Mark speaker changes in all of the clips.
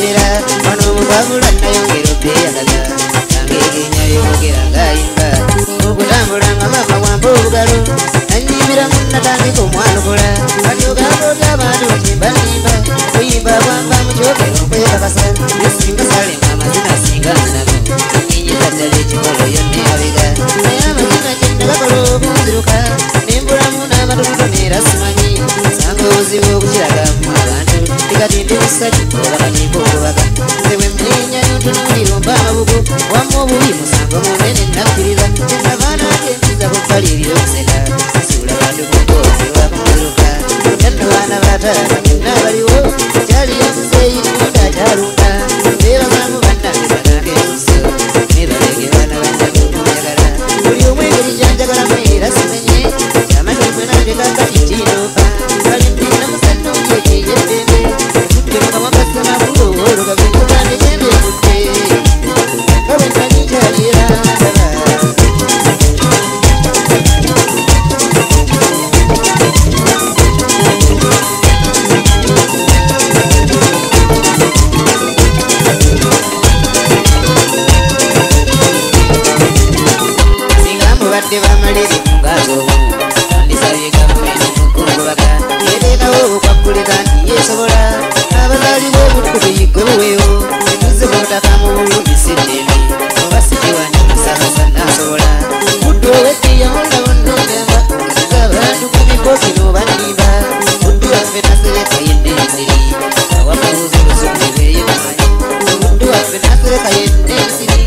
Speaker 1: Mera Mano mubabula nayongera okweyagaza Kangeegenya byogera ngayimba Okutambulanga mama wampa obugalo Nanyimira munnatandika omwanokola Katyogakoota abantu batimbanimba Kuyimba bwamba mukyogera okwekakasa Yesinga salema amazina singa nabo Nyinyeza ddala ekikolo yonna abega Naye amazina gyenna gakola obunziruka Nembulamu n'amatonoto neera simanyi Sanga obuzibu okukiragamu abantu Tikati ndi musajja obakanimba okubaga Nze bwe mmenyayo ntunuulira omba amabugo Wamma obubi musango munene nakkiriza Kyennava nange kubalirira okuseka Nsuula bantu kunkoozi lwakumuluka Yanno baana bataata byonna baliwo Kyali yamuzeeyi nunda akyalunda Beebazamu bannange banange enso Nebalege baana banjage okunjagala Buli omu engeri gyanjagalamu era simenye Kyamanya mwe nange kakati kinoopa Kale ndina musanno yeyeyeddembe Ekudde mu kamwa kasemakulo olugabe nkugande gyembe ekudde Kabe ntanyi kyali era ndaba Badde bamaliri mugazo Ndisabye gavumenti mukungubaga Yeteekawo obukwakkuliza nti yeesobola Abazaali b'obuttu tuyiggwe buweewo Tuzze ku butaka mu bulumi siddembe Oba sikiwani musabasa nasobola Buddu ow'eddiya mulla bonnogamba Ng'abantu ku mikooki n'obannimba Buddu waffe nasereka yennensiri Awamubuuza obusuku beeyebamanyi Buddu waffe nasereka yennensiri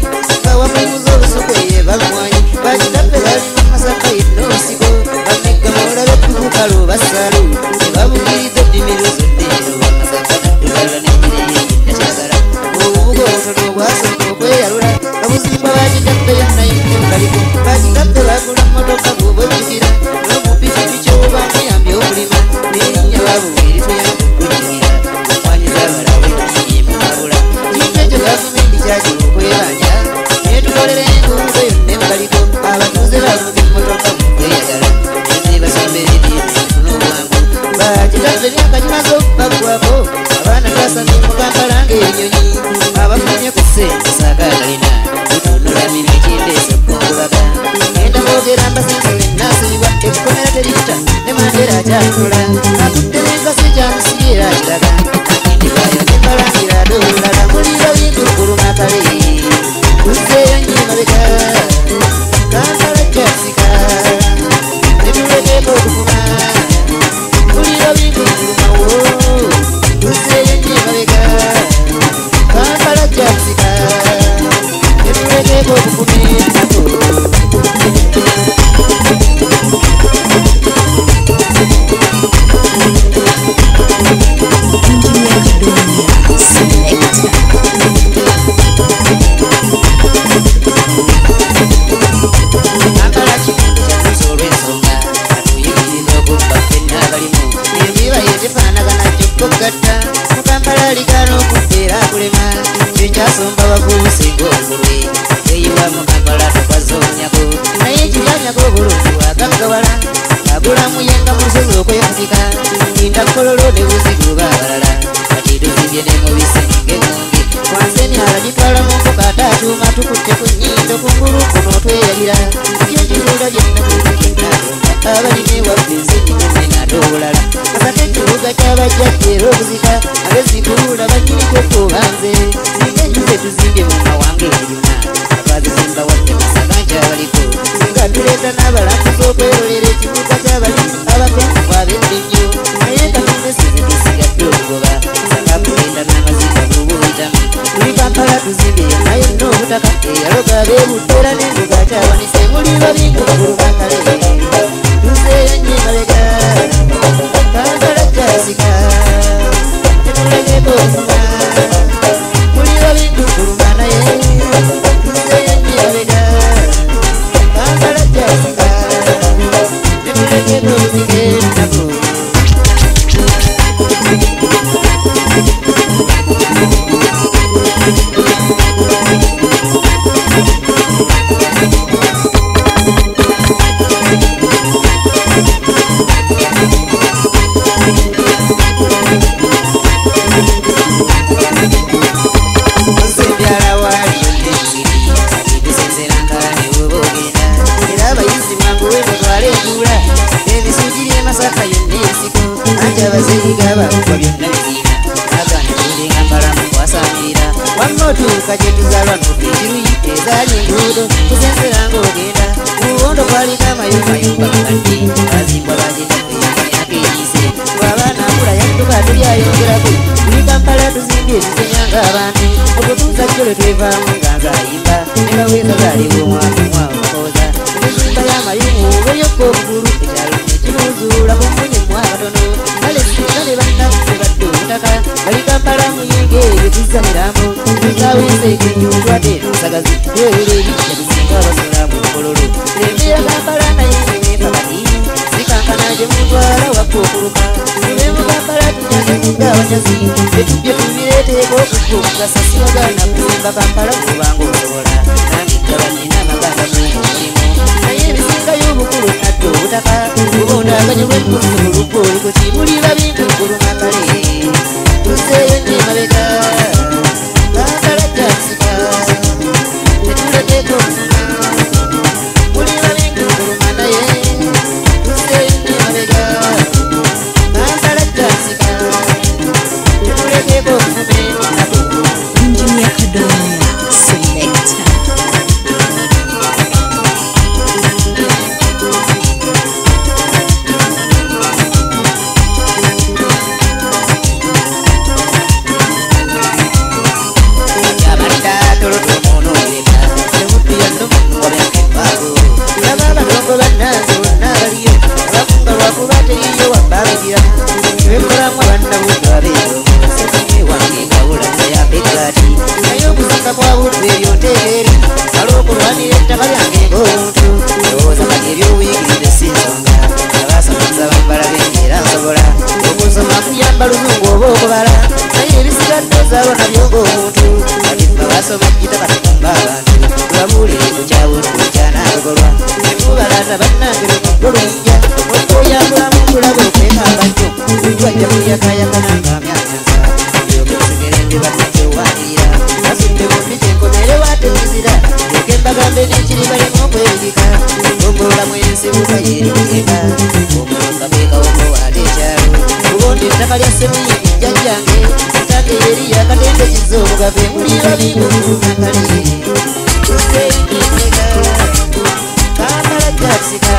Speaker 1: Awamubuuza obusuku eyebamwanyi Bakitaffe bali mu masaka y'ennoosigo Bamegga mulabe kubukalo basalu Tebabukiriza eddimiro z'eddemiro Bamasaka naddugala n'emmere y'ennakyagala Obubuga obutono obwasooka okweyalula Babuzimba bakitaffe yonna y'enkaliko Bakitaffe bagula mmotoka bw'obwejjukira N'obupikipiki obwamuyambye okulima N'erinnya babuweeri tuyamba okulingira Okwanyiza abalawe n'emirimu babula Kintu ekyo gavumenti kyakira okwebanja Netukolera enguudo yonna embaliko Abatuuze bavuga emmotoka mu kweyagala Ezibasombereri n'obwangu Bakitaffe myaka gimaze okubaggwako Abaana twasanga mu Kampala ng'ebinyonyi Abafunye ku ssente saagaalina Tutunula mirimu ekindeese okkungubaga Ngenda kwogera mbasensole naasibibwa Ekkomera teriyita ne Mandera akyatukola Akutte n'enkasi kyamusibye era akiraga Akindi bwayo ne mbalangira doolala Muliro bintu kuluma kale Tuzzeeyo nnyo emabega Kampala kyasika Netuleteeko okufuna Muliro bintu kulumawo Tuzzeeyo nnyo emabega Kampala kyasika Netuleteeko okufuna ennaku Mukampala ligana okubeera kulema Kyekyasomba bakubusinga obulwe Eyiwa Mukampala tokwazoonyako Naye ekiryanyago obulungi wagagawala Agulamu yenga mu lusozi okwefugika Kinda kololo ne buzigu baabalala Kati tuzibye ne mubisi ng'engonge Wanseni alagitwala mu nkoka ataatuuma tukutte ku nnyindo kungulu kuno tweyalira Ekyo kiruula byenna abalina ewaffe enseni nenne ate obulala Akate ekibuga ky'abajjajja era okuzika abezikuula banyirikeko banze Singa enju ze tuzimbye mu mawanga ebirina Twazizimba wadde Masaka nkyabaliko Singa tuleeta n'abalambuzi okwelolera ekibuga ky'abalimi abakenkufu ab'ennyo Naye Katonda essize tusigadde okugoba Sanga kugenda n'amaziga bw'obuyitamu Tuli Kampala tuzimbye yonna yonna obutaka Eyaloga abeebuddera n'enduga kyawanise muli babintu baguluka kale Tuzzeeyo nnyo emabega Kampala kyasika Netuleteeko okufuna Muliro bintu kuluma naye Tuzzeeyo nnyo emabega Kampala kyasika Netuleteeko okufuna ennaku wamotuuka gye tuzalwa n'ofikiruyi ezaali enguudo kusensera ng'ogenda muwondo kwaliko amayumbayumba kakadde bazimbwa bagenda emyaka egize twabaana akula yadduka tulyayongerako tuli Kampala tuzimbye ebitenyanga abantu okutuusa jjolo twevaamu nga nzaayimba ne baweesa zaaliwo omwakooza tuzimba y'amayumu obeeyokka obugulu ekyalo nekibuzuula ku mmunyemu akatono kale singa ne bannaffe badde obutaka bali Kampala muyinge ebyo tuzza mirambo tuzaaweesa ekinyuntwadde nosagazi twewera ebijja bisinga abasola mu nkololo embeera Kampala naye neneefakati sikankana gye mutwala wakka okuluka tube mu Kampala tunyagemu ng'abajazi etujje tubireeteeko okukka okugasa siwagaana kuzimba Kampala kubanga osobola nange ddala nina amaganda mu mulimu naye ebisingayo obukulu nadde obutaka kuba ondaganye bwekusi mu luggo oliko kimulira bintu kuluma kale tuzeeyo nnyo emabega Kampala gyasika tetuleteeko okusoma mulira bintu kuluma naye tuzeeyo nnyo emabega Kampala gyasika tetuleteeko okusoma
Speaker 2: Engineer Kadonya Selector.
Speaker 1: Kampala gyasika